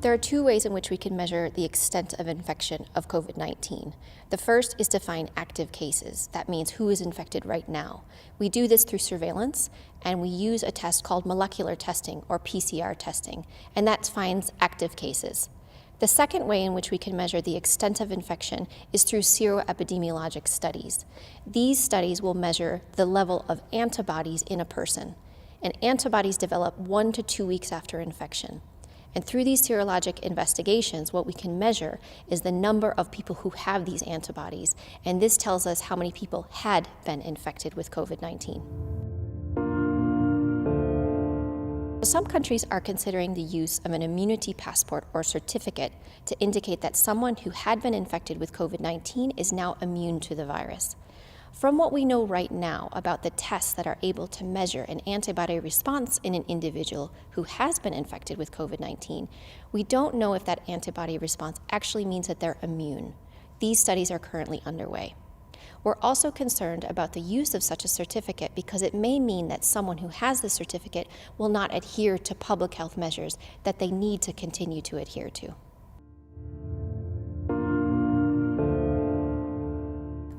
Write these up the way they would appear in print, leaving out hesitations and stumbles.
There are two ways in which we can measure the extent of infection of COVID-19. The first is to find active cases. That means who is infected right now. We do this through surveillance, and we use a test called molecular testing, or PCR testing, and that finds active cases. The second way in which we can measure the extent of infection is through seroepidemiologic studies. These studies will measure the level of antibodies in a person, and antibodies develop 1 to 2 weeks after infection. And through these serologic investigations, what we can measure is the number of people who have these antibodies, and this tells us how many people had been infected with COVID-19. Some countries are considering the use of an immunity passport or certificate to indicate that someone who had been infected with COVID-19 is now immune to the virus. From what we know right now about the tests that are able to measure an antibody response in an individual who has been infected with COVID-19, we don't know if that antibody response actually means that they're immune. These studies are currently underway. We're also concerned about the use of such a certificate because it may mean that someone who has the certificate will not adhere to public health measures that they need to continue to adhere to.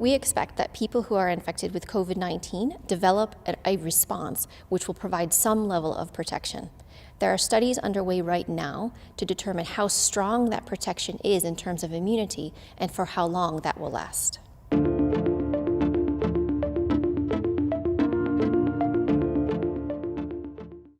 We expect that people who are infected with COVID-19 develop a response which will provide some level of protection. There are studies underway right now to determine how strong that protection is in terms of immunity and for how long that will last.